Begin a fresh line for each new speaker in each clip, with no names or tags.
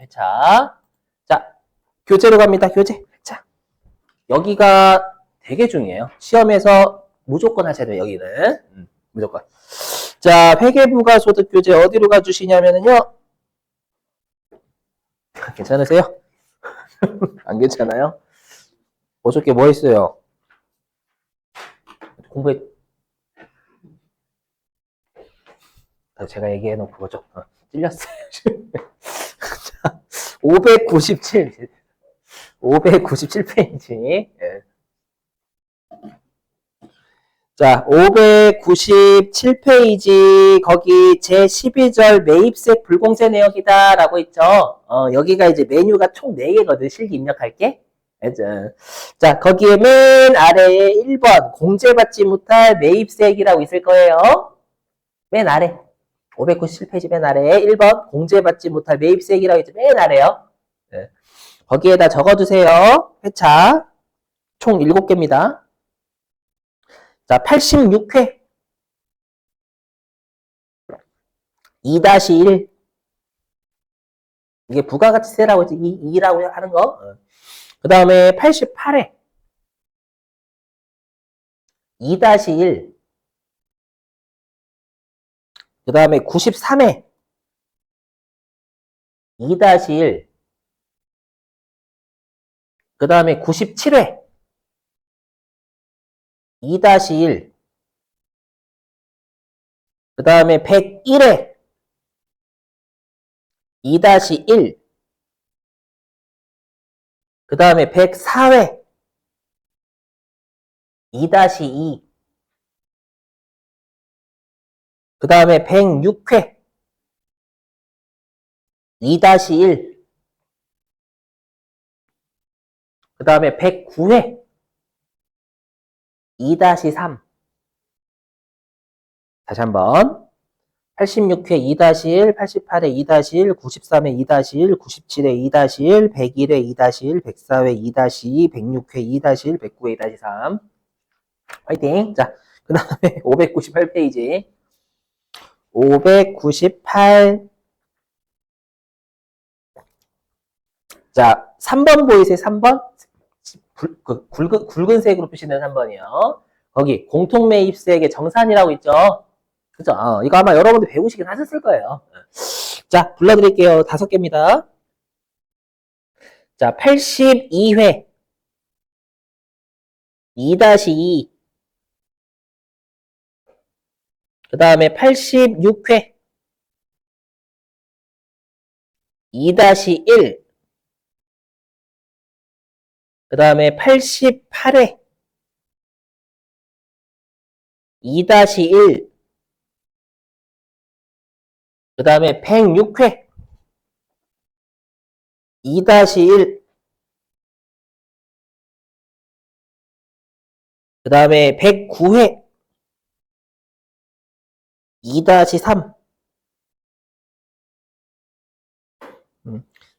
회차. 자, 교재로 갑니다. 교재. 자, 여기가 되게 중요해요. 시험에서 무조건 하셔야 돼요. 여기는. 무조건. 자, 회계부가소득 교재 어디로 가주시냐면요. 괜찮으세요? 안 괜찮아요? 어저께 뭐 했어요? 공부해. 제가 얘기해놓은 그거죠. 찔렸어요. 597페이지. 예. 자, 597페이지, 거기 제12절 매입세 불공세 내역이다 라고 있죠. 여기가 이제 메뉴가 총 4개거든, 실기 입력할게. 자, 거기에 맨 아래에 1번, 공제받지 못할 매입세액이라고 있을 거예요. 맨 아래. 597페이지 맨 아래에 1번, 공제받지 못할 매입세액이라고 있죠. 맨 아래요. 네. 거기에다 적어주세요. 회차. 총 7개입니다. 자, 86회 2-1 이게 부가가치세라고 했지 2라고 하는 거. 그 다음에 88회 2-1 그 다음에 93회 2-1 그 다음에 97회 2-1 그 다음에 101회 2-1 그 다음에 104회 2-2 그 다음에 106회 2-1 그 다음에 109회 2-3 다시 한번 86회 2-1, 88회 2-1, 93회 2-1, 97회 2-1, 101회 2-1, 104회 2-2, 106회 2-1, 109회 2-3 화이팅! 자, 그 다음에 598페이지 598 자, 3번 보이세요? 3번? 굵은 색으로 표시된 3번이요. 거기 공통매입세액의 정산이라고 있죠. 그죠? 이거 아마 여러분들 배우시긴 하셨을 거예요. 자, 불러드릴게요. 5개입니다. 자, 82회 2-2 그 다음에 86회 2-1 그 다음에 88회 2-1 그 다음에 106회 2-1 그 다음에 109회 2-3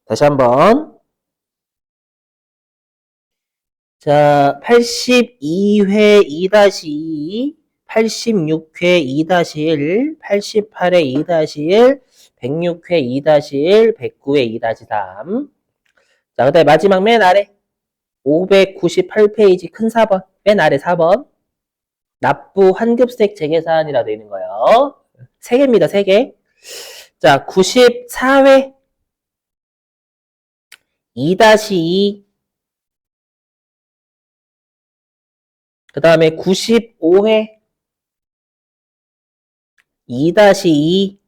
다시 한번 자, 82회 2-2 86회 2-1 88회 2-1 106회 2-1 109회 2-3 자, 그 다음에 마지막 맨 아래 598페이지 큰 4번 맨 아래 4번 납부 환급세액 재계산이라 되어 있는 거예요. 3개입니다. 3개. 자, 94회 2-2 그 다음에 95회 2-2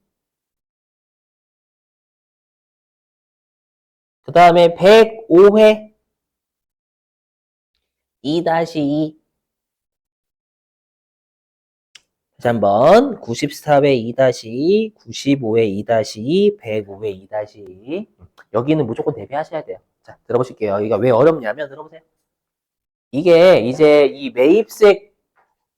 그 다음에 105회 2-2 다시 한번 94회 2-2 95회 2-2 105회 2-2 여기는 무조건 대비하셔야 돼요. 자, 들어보실게요. 이거 왜 어렵냐면 들어보세요. 이게 이제 이 매입세액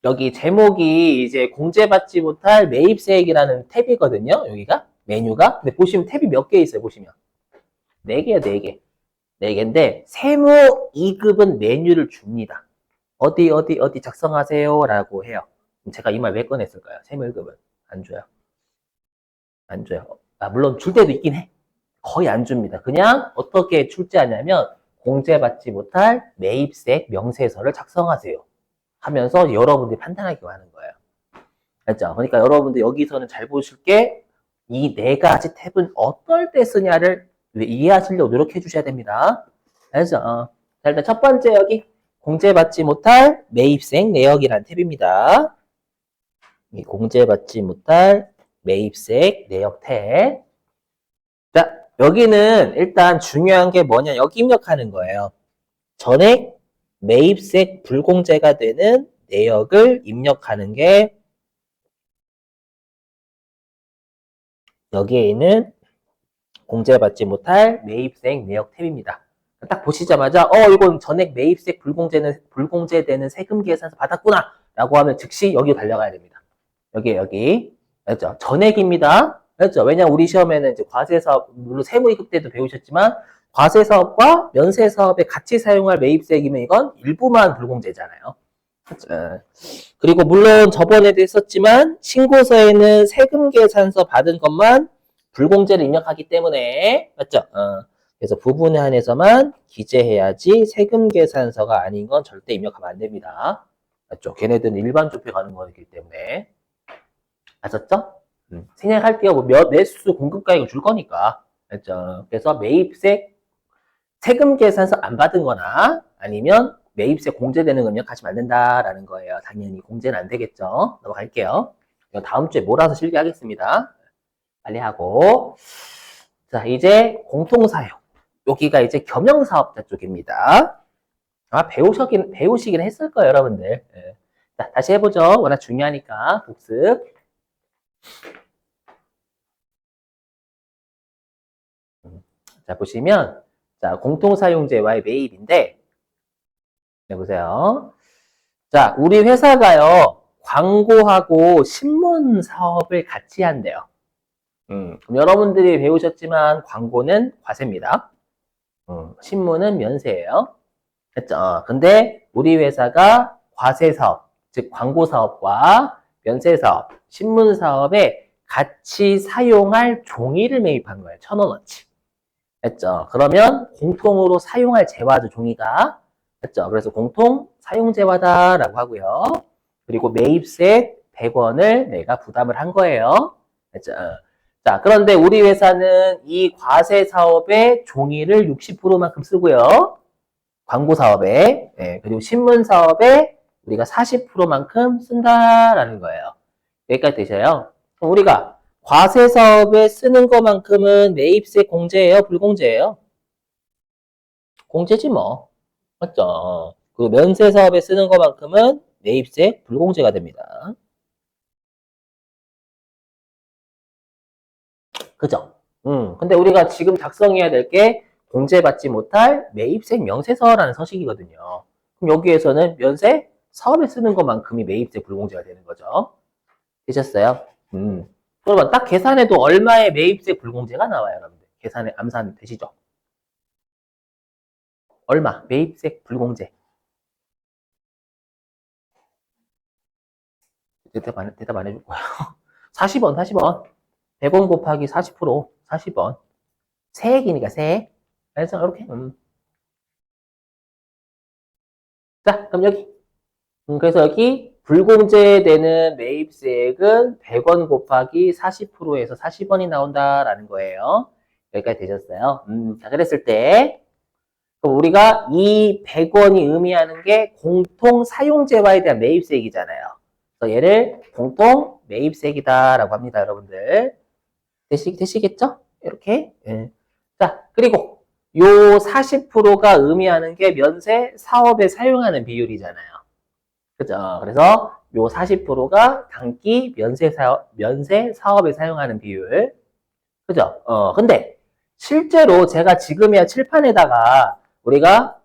여기 제목이 이제 공제받지 못할 매입세액이라는 탭이거든요. 여기가 메뉴가. 근데 보시면 탭이 몇 개 있어요. 보시면 4개야 4개. 4개인데 세무 2급은 메뉴를 줍니다. 어디 작성하세요 라고 해요. 제가 이 말 왜 꺼냈을까요? 세무 1급은 안 줘요. 안 줘요. 물론 줄 때도 있긴 해. 거의 안 줍니다. 그냥 어떻게 출제하냐면 공제받지 못할 매입세 명세서를 작성하세요 하면서 여러분들이 판단하기로 하는 거예요. 알죠? 그러니까 여러분들 여기서는 잘 보실 게 이 네 가지 탭은 어떨 때 쓰냐를 이해하시려고 노력해 주셔야 됩니다. 알죠? 자, 일단 첫 번째 여기 공제받지 못할 매입생 내역이란 탭입니다. 이 공제받지 못할 매입생 내역 탭. 자, 여기는 일단 중요한 게 뭐냐? 여기 입력하는 거예요. 전액 매입세 불공제가 되는 내역을 입력하는 게 여기에 있는 공제받지 못할 매입세 내역 탭입니다. 딱 보시자마자 이건 전액 매입세 불공제되는 세금 계산서 받았구나 라고 하면 즉시 여기 달려가야 됩니다. 여기 알죠? 전액입니다. 알죠? 왜냐면 우리 시험에는 이제 과세사업, 물론 세무이급 때도 배우셨지만 과세사업과 면세사업에 같이 사용할 매입세이면 이건 일부만 불공제잖아요. 그렇죠? 그리고 물론 저번에도 했었지만 신고서에는 세금 계산서 받은 것만 불공제를 입력하기 때문에 맞죠? 그래서 부분에 한해서만 기재해야지 세금 계산서가 아닌 건 절대 입력하면 안 됩니다. 맞죠? 걔네들은 일반 조표 가는 거기 때문에 아셨죠? 생략할게요. 뭐 매수 공급가액을 줄 거니까 맞죠? 그래서 매입세 세금 계산서 안 받은 거나 아니면 매입세 공제되는 거 입력하시면 안 된다라는 거예요. 당연히 공제는 안 되겠죠. 넘어갈게요. 다음 주에 몰아서 실기하겠습니다. 빨리 하고. 자, 이제 공통사용. 여기가 이제 겸용사업자 쪽입니다. 배우시긴 했을 거예요, 여러분들. 네. 자, 다시 해보죠. 워낙 중요하니까. 복습. 자, 보시면, 자, 공통사용제와의 매입인데, 네, 보세요. 자, 우리 회사가요, 광고하고 신문 사업을 같이 한대요. 그럼 여러분들이 배우셨지만 광고는 과세입니다. 신문은 면세예요. 됐죠? 근데 우리 회사가 과세 사업, 즉 광고 사업과 면세 사업, 신문 사업에 같이 사용할 종이를 매입한 거예요. 1,000원어치. 됐죠? 그러면 공통으로 사용할 재화죠, 종이가. 됐죠? 그래서 공통 사용 재화다라고 하고요. 그리고 매입세 100원을 내가 부담을 한 거예요. 됐죠? 자, 그런데 우리 회사는 이 과세 사업에 종이를 60%만큼 쓰고요. 광고 사업에, 그리고 신문 사업에 우리가 40%만큼 쓴다라는 거예요. 여기까지 되셔요. 그럼 우리가 과세 사업에 쓰는 것만큼은 매입세 공제예요? 불공제예요? 공제지 뭐. 맞죠? 그리고 면세 사업에 쓰는 것만큼은 매입세 불공제가 됩니다. 그죠? 근데 우리가 지금 작성해야 될 게 공제받지 못할 매입세 명세서라는 서식이거든요. 그럼 여기에서는 면세 사업에 쓰는 것만큼이 매입세 불공제가 되는 거죠. 되셨어요? 그러면 딱 계산해도 얼마의 매입세 불공제가 나와요, 여러분들. 계산에 암산 되시죠? 얼마? 매입세 불공제. 대답 안 해줄 거예요. 40원, 40원. 100원 곱하기 40%, 40원. 세액이니까 세액. 그래서 이렇게. 자, 그럼 여기. 그래서 여기 불공제되는 매입세액은 100원 곱하기 40%에서 40원이 나온다라는 거예요. 여기까지 되셨어요. 자, 그랬을 때 그럼 우리가 이 100원이 의미하는 게 공통 사용재화에 대한 매입세액이잖아요. 그래서 얘를 공통 매입세액이다라고 합니다, 여러분들. 되시겠죠? 이렇게. 예. 자, 그리고 요 40%가 의미하는 게 면세 사업에 사용하는 비율이잖아요. 그죠? 그래서 요 40%가 단기 면세 사업에 사용하는 비율. 그죠? 근데 실제로 제가 지금이야 칠판에다가 우리가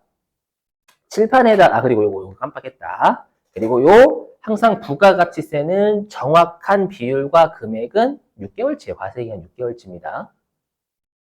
그리고 요거 깜빡했다. 그리고 요 항상 부가가치세는 정확한 비율과 금액은 6개월치에 과세기간 6개월치입니다.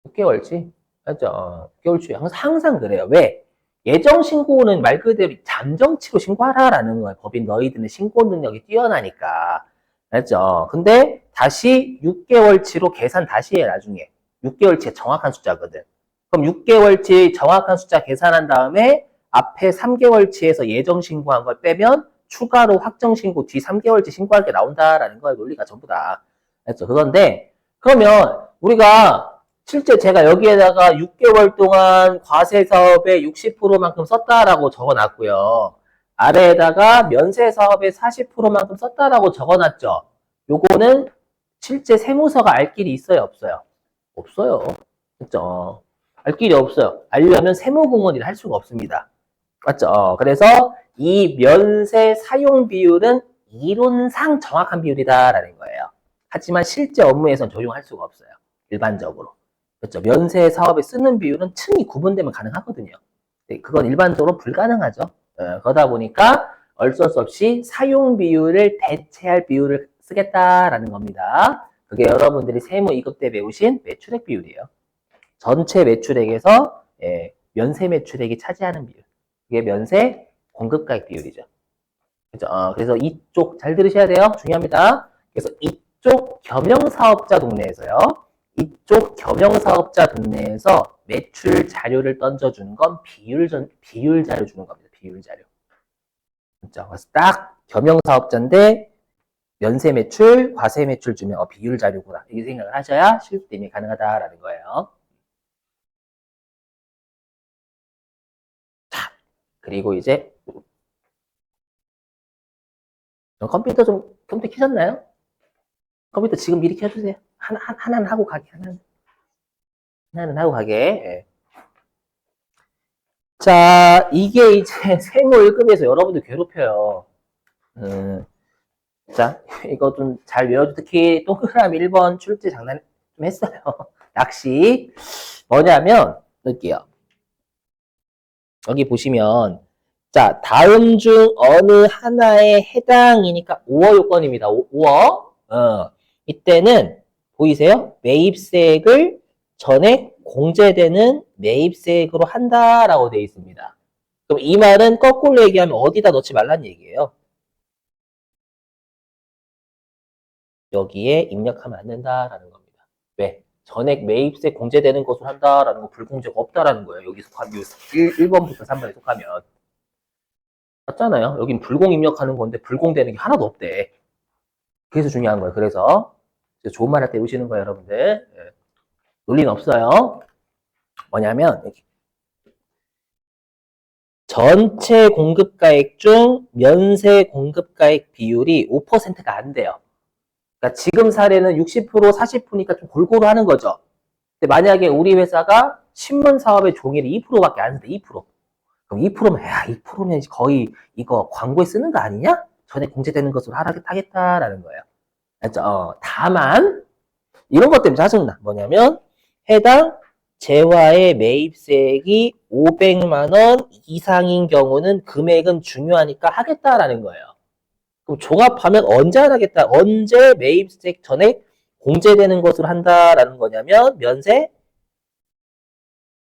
6개월치. 맞죠? 6개월치. 항상 그래요. 왜? 예정 신고는 말 그대로 잠정치로 신고하라라는 거예요. 법인 너희들은 신고 능력이 뛰어나니까. 맞죠? 근데 다시 6개월치로 계산 다시 해, 나중에. 6개월치의 정확한 숫자거든. 그럼 6개월치 정확한 숫자 계산한 다음에 앞에 3개월치에서 예정 신고한 걸 빼면 추가로 확정 신고 뒤 3개월치 신고할 게 나온다라는 거야. 논리가 전부 다. 그렇죠. 그런데 그러면 우리가 실제 제가 여기에다가 6개월 동안 과세 사업의 60%만큼 썼다라고 적어놨고요. 아래에다가 면세 사업의 40%만큼 썼다라고 적어놨죠. 요거는 실제 세무서가 알 길이 있어요, 없어요? 없어요. 그죠? 알 길이 없어요. 알려면 세무공헌이라 할 수가 없습니다. 맞죠? 그래서 이 면세 사용 비율은 이론상 정확한 비율이다라는 거예요. 하지만 실제 업무에선 적용할 수가 없어요. 일반적으로. 그렇죠? 면세 사업에 쓰는 비율은 층이 구분되면 가능하거든요. 그건 일반적으로 불가능하죠. 그러다 보니까 어쩔 수 없이 사용 비율을 대체할 비율을 쓰겠다라는 겁니다. 그게 여러분들이 세무 2급 때 배우신 매출액 비율이에요. 전체 매출액에서 면세 매출액이 차지하는 비율. 그게 면세 공급가액 비율이죠. 그죠? 그래서 이쪽 잘 들으셔야 돼요. 중요합니다. 그래서 이쪽 겸용사업자 동네에서요. 이쪽 겸용사업자 동네에서 매출 자료를 던져주는 건 비율 자료 주는 겁니다. 비율 자료. 그죠? 그래서 딱 겸용사업자인데 면세 매출, 과세 매출 주면 비율 자료구나. 이 생각을 하셔야 실습임이 가능하다라는 거예요. 자, 그리고 이제 컴퓨터 켜셨나요? 컴퓨터 지금 미리 켜주세요. 하나는 하고 가게. 하나는 하고 가게. 예. 자, 이게 이제 세무 1급에서 여러분들 괴롭혀요. 자, 이거 좀 잘 외워줘. 특히 동그라미 1번 출제 장난 좀 했어요. 낚시. 뭐냐면, 넣을게요. 여기 보시면, 자, 다음 중 어느 하나에 해당이니까 5어 요건입니다. 5어. 이때는, 보이세요? 매입세액을 전액 공제되는 매입세액으로 한다라고 되어 있습니다. 그럼 이 말은 거꾸로 얘기하면 어디다 넣지 말란 얘기예요. 여기에 입력하면 안 된다라는 겁니다. 왜? 전액 매입세 공제되는 것을 한다라는 거 불공제가 없다라는 거예요. 여기 속하면 1번부터 3번에 속하면. 맞잖아요. 여긴 불공 입력하는 건데 불공되는 게 하나도 없대. 그래서 중요한 거예요. 그래서 좋은 말 할 때 오시는 거예요, 여러분들. 논리는 없어요. 뭐냐면 전체 공급가액 중 면세 공급가액 비율이 5%가 안 돼요. 그러니까 지금 사례는 60%, 40%니까 좀 골고루 하는 거죠. 근데 만약에 우리 회사가 신문 사업의 종이를 2%밖에 안 쓴다, 2%. 그럼 2%면, 2%면 거의 이거 광고에 쓰는 거 아니냐? 전에 공제되는 것으로 하겠다라는 거예요. 알죠? 다만, 이런 것 때문에 짜증나. 뭐냐면, 해당 재화의 매입세액이 500만 원 이상인 경우는 금액은 중요하니까 하겠다라는 거예요. 그럼 종합하면 언제 안 하겠다? 언제 매입세액 전액 공제되는 것으로 한다라는 거냐면 면세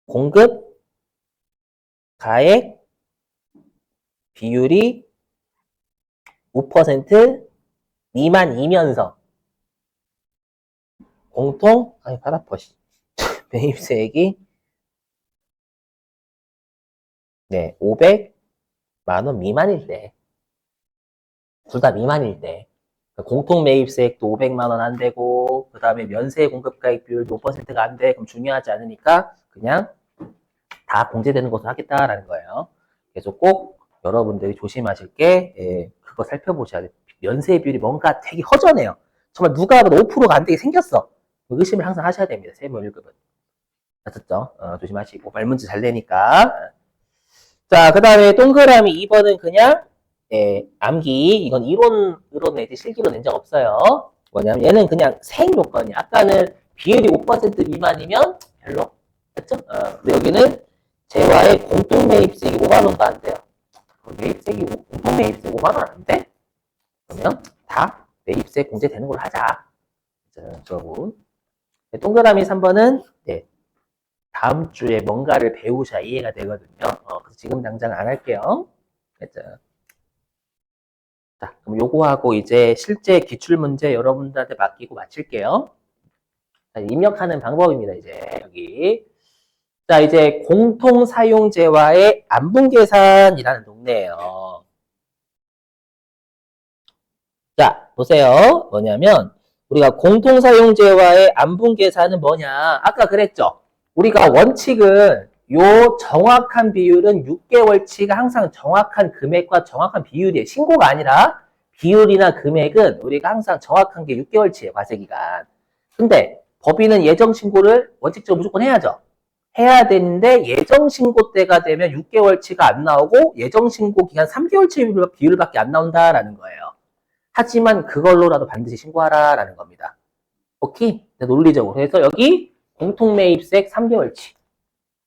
공급 가액 비율이 5% 미만이면서 공통 팔 아파 매입세액이 500만 원 미만일 때 둘 다 미만일 때 공통 매입세액도 500만 원 안 되고 그 다음에 면세 공급가액 비율도 5%가 안 돼. 그럼 중요하지 않으니까 그냥 다 공제되는 것으로 하겠다라는 거예요. 그래서 꼭 여러분들이 조심하실 게 그거 살펴보셔야 돼요. 면세 비율이 뭔가 되게 허전해요. 정말 누가 봐도 5%가 안 되게 생겼어. 의심을 항상 하셔야 됩니다. 세무 1급은. 아셨죠? 조심하시고 말문제 잘 되니까. 자, 그 다음에 동그라미 2번은 그냥 암기. 이건 이론으로 내지 실기로 낸 적 없어요. 뭐냐면 얘는 그냥 생 요건이야. 아까는 비율이 5% 미만이면 별로. 됐죠? 근데 여기는 재화의 공통 매입세액이 5만 원도 안 돼요. 공통 매입세액 5만 원 안 돼? 그러면 다 매입세 공제되는 걸로 하자. 저분. 동그라미 3번은 다음 주에 뭔가를 배우셔야 이해가 되거든요. 그래서 지금 당장 안 할게요. 됐죠? 자, 그럼 요거하고 이제 실제 기출문제 여러분들한테 맡기고 마칠게요. 자, 입력하는 방법입니다, 이제. 여기. 자, 이제 공통사용제와의 안분계산이라는 동네예요. 자, 보세요. 뭐냐면, 우리가 공통사용제와의 안분계산은 뭐냐? 아까 그랬죠? 우리가 원칙은 요 정확한 비율은 6개월치가 항상 정확한 금액과 정확한 비율이에요. 신고가 아니라 비율이나 금액은 우리가 항상 정확한 게 6개월치예요. 과세기간. 근데 법인은 예정신고를 원칙적으로 무조건 해야죠. 해야 되는데 예정신고 때가 되면 6개월치가 안 나오고 예정신고 기간 3개월치 비율밖에 안 나온다라는 거예요. 하지만 그걸로라도 반드시 신고하라라는 겁니다. 오케이? 논리적으로. 그래서 여기 공통매입색 3개월치.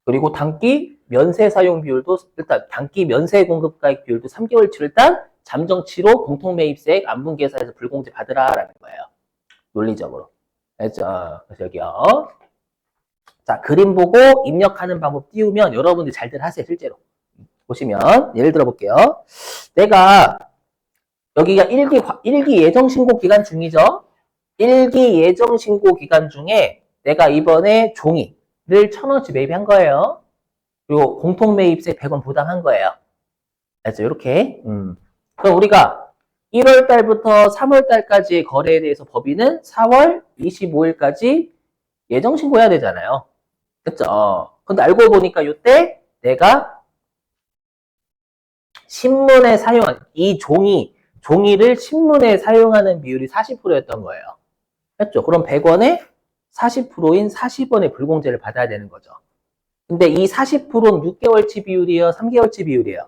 그리고 단기 면세 사용 비율도 일단 단기 면세 공급가액 비율도 3개월치를 일단 잠정치로 공통매입색 안분계산에서 불공제 받으라라는 거예요. 논리적으로. 알죠? 그래서 여기요. 자, 그림 보고 입력하는 방법 띄우면 여러분들이 잘들 하세요, 실제로. 보시면 예를 들어 볼게요. 내가 여기가 1기 예정신고 기간 중이죠. 1기 예정신고 기간 중에 내가 이번에 종이를 1,000원치 매입한 거예요. 그리고 공통매입세 100원 부담한 거예요. 알죠? 이렇게. 그럼 우리가 1월 달부터 3월 달까지의 거래에 대해서 법인은 4월 25일까지 예정신고해야 되잖아요. 그쵸? 근데 알고 보니까 이때 내가 신문에 사용한 이 종이를 신문에 사용하는 비율이 40%였던 거예요. 맞죠? 그럼 100원에 40%인 40원의 불공제를 받아야 되는 거죠. 근데 이 40%는 6개월치 비율이에요? 3개월치 비율이에요?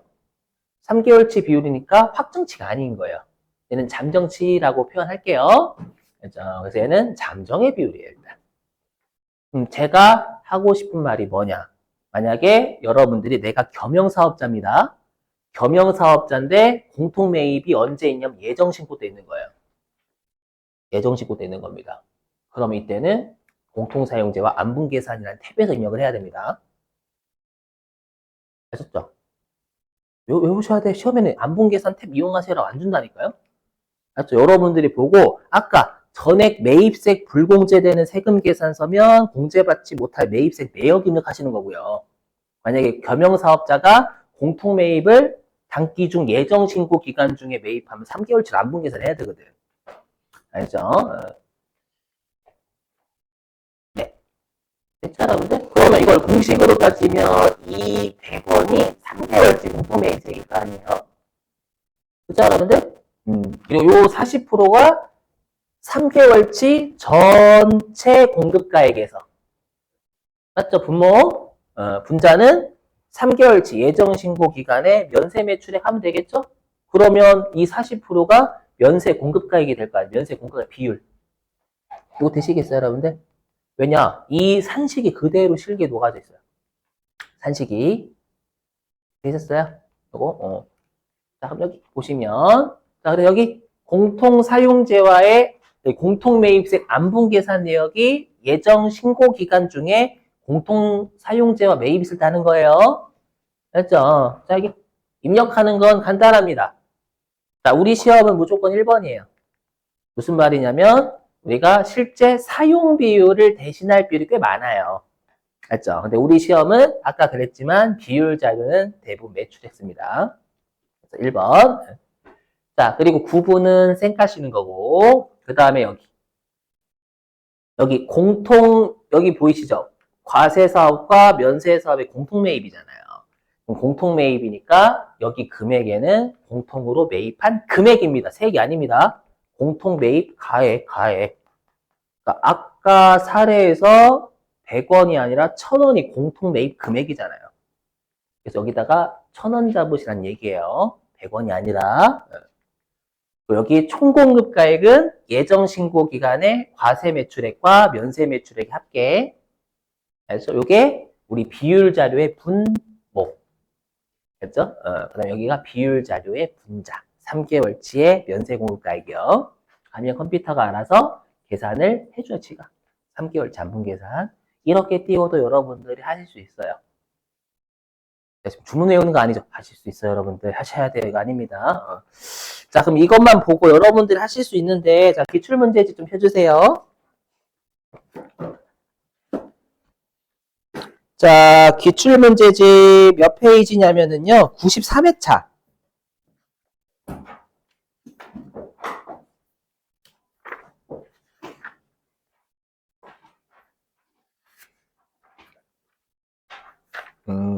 3개월치 비율이니까 확정치가 아닌 거예요. 얘는 잠정치라고 표현할게요. 그렇죠? 그래서 얘는 잠정의 비율이에요, 일단. 제가 하고 싶은 말이 뭐냐? 만약에 여러분들이 내가 겸용사업자입니다. 겸용사업자인데 공통매입이 언제 있냐면 예정신고 때 있는 거예요. 예정신고 때 있는 겁니다. 그럼 이때는 공통사용제와 안분계산이라는 탭에서 입력을 해야 됩니다. 아셨죠? 외우셔야 돼. 시험에는 안분계산 탭 이용하세요라고 안 준다니까요. 알았죠? 여러분들이 보고 아까 전액 매입색 불공제되는 세금 계산서면 공제받지 못할 매입색 내역 입력하시는 거고요. 만약에 겸용사업자가 공통매입을 단기 중 예정신고 기간 중에 매입하면 3개월치 안분계산 해야 되거든. 알죠? 네. 됐죠, 여러분들? 그러면 이걸 공식으로 따지면 이 100원이 3개월치 공통매입색일 거 아니에요? 그죠, 여러분들? 그리고 요 40%가 3개월치 전체 공급가액에서. 맞죠? 분모? 분자는 3개월치 예정신고 기간에 면세 매출액 하면 되겠죠? 그러면 이 40%가 면세 공급가액이 될 거 아니에요? 면세 공급가액 비율. 이거 되시겠어요, 여러분들? 왜냐? 이 산식이 그대로 실기에 녹아져 있어요. 산식이. 되셨어요? 요거, 자, 그럼 여기 보시면. 자, 그래 여기 공통사용제와의 공통매입색 안분계산 내역이 예정 신고 기간 중에 공통사용제와 매입 있을 때 하는 거예요. 알죠? 자, 여기 입력하는 건 간단합니다. 자, 우리 시험은 무조건 1번이에요. 무슨 말이냐면 우리가 실제 사용 비율을 대신할 비율이 꽤 많아요. 알죠? 근데 우리 시험은 아까 그랬지만 비율 자료는 대부분 매출했습니다. 그래서 1번. 자, 그리고 구분은 쌩까시는 거고, 그 다음에 여기 여기 보이시죠? 과세사업과 면세사업의 공통매입이잖아요. 공통매입이니까 여기 금액에는 공통으로 매입한 금액입니다. 세액이 아닙니다. 공통매입 가액. 그러니까 아까 사례에서 100원이 아니라 1,000원이 공통매입 금액이잖아요. 그래서 여기다가 1,000원 잡으시란 얘기예요. 100원이 아니라. 여기 총공급가액은 예정신고 기간의 과세 매출액과 면세 매출액의 합계. 그래서 이게 우리 비율 자료의 분목. 됐죠? 그 다음에 여기가 비율 자료의 분자. 3개월치의 면세 공급가액이요. 아니면 컴퓨터가 알아서 계산을 해줘요, 지가. 3개월 잔분 계산. 이렇게 띄워도 여러분들이 하실 수 있어요. 지금 주문 외우는 거 아니죠? 하실 수 있어요, 여러분들. 하셔야 돼요. 이거 아닙니다. 자, 그럼 이것만 보고 여러분들이 하실 수 있는데, 자, 기출문제집 좀 펴주세요. 자, 기출문제집 몇 페이지냐면은요, 93회차.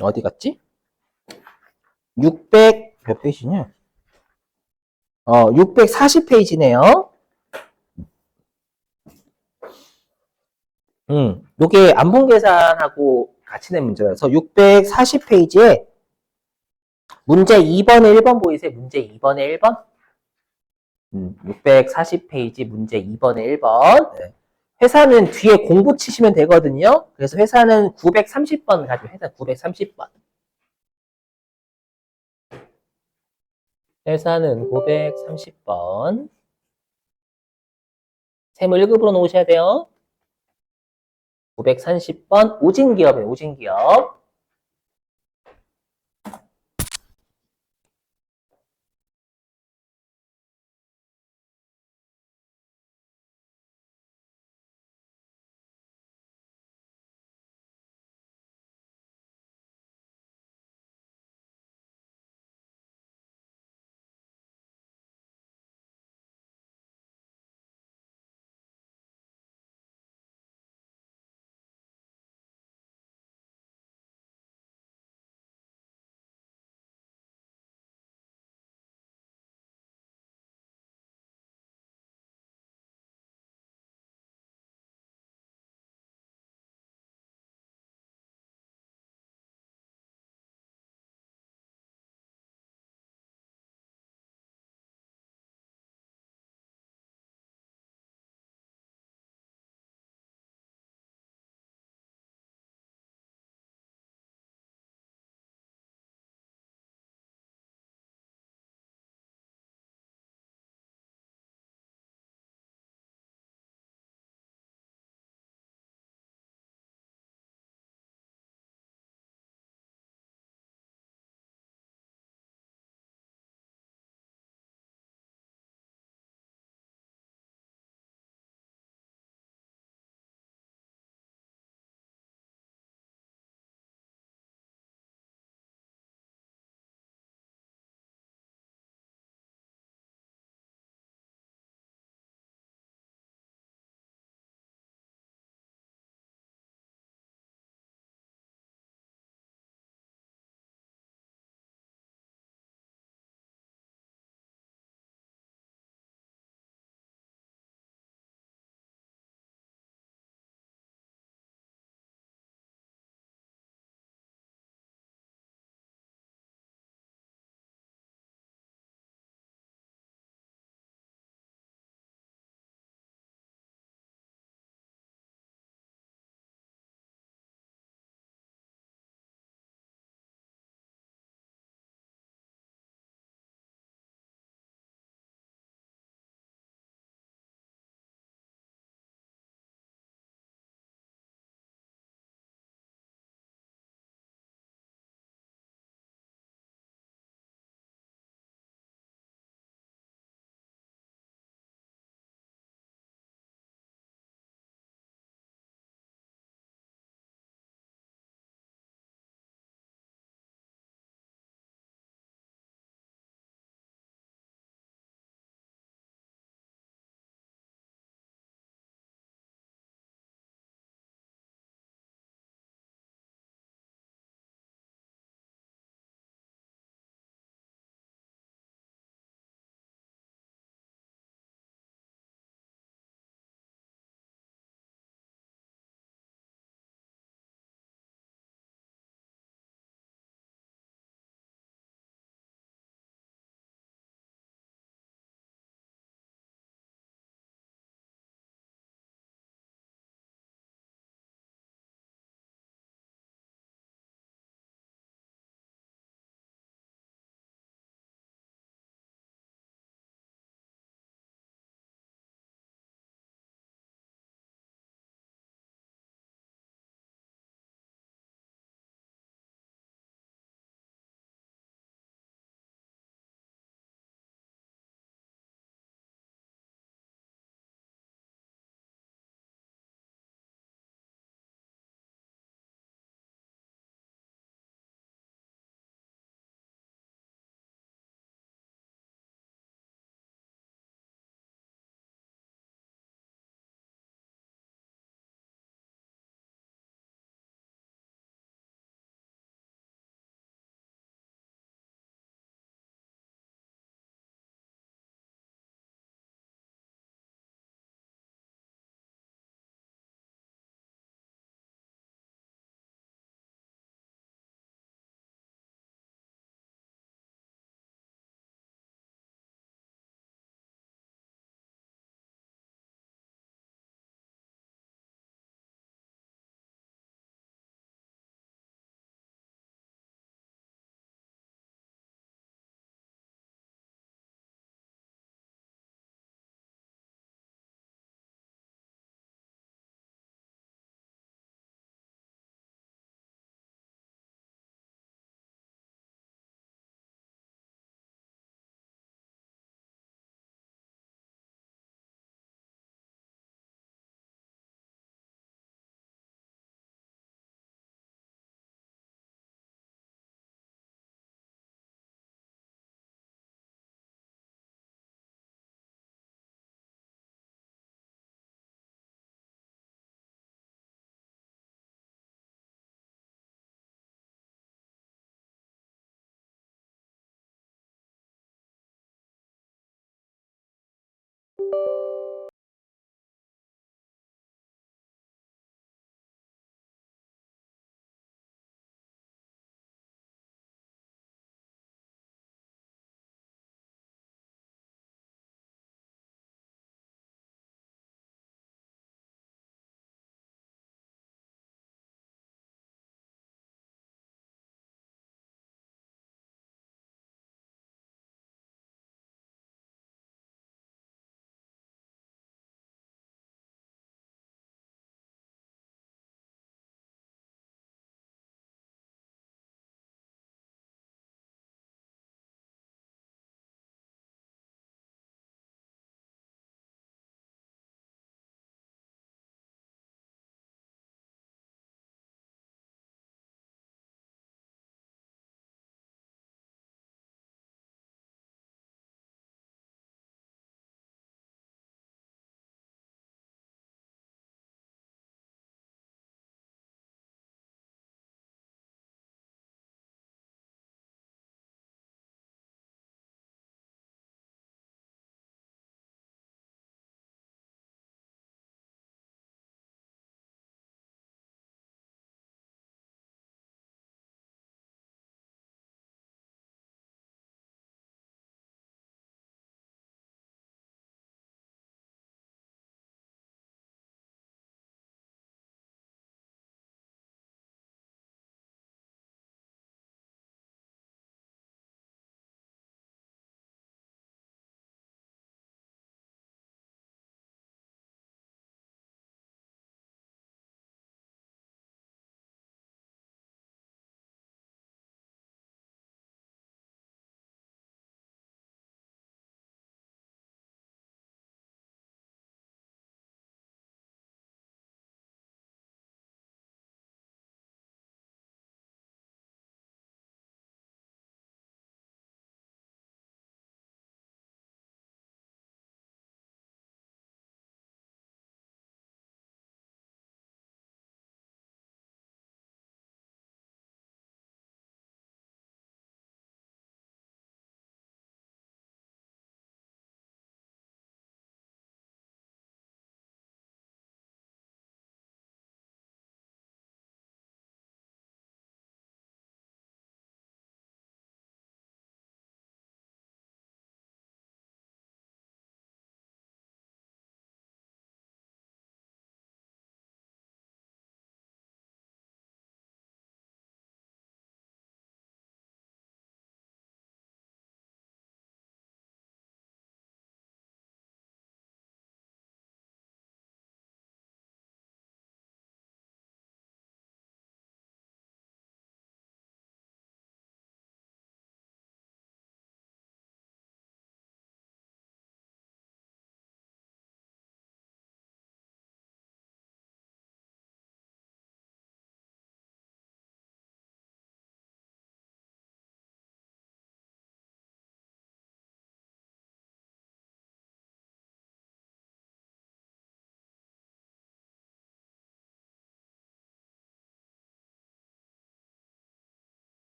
어디 갔지? 몇 페이지냐? 640페이지네요. 요게 안분 계산하고 같이 낸 문제라서 640페이지에 문제 2번에 1번 보이세요? 문제 2번에 1번? 640페이지 문제 2번에 1번. 네. 회사는 뒤에 공부 치시면 되거든요. 그래서 회사는 930번 가지고 회사 930번. 회사는 930번. 세무 1급으로 놓으셔야 돼요. 930번 오진기업이에요. 오진기업.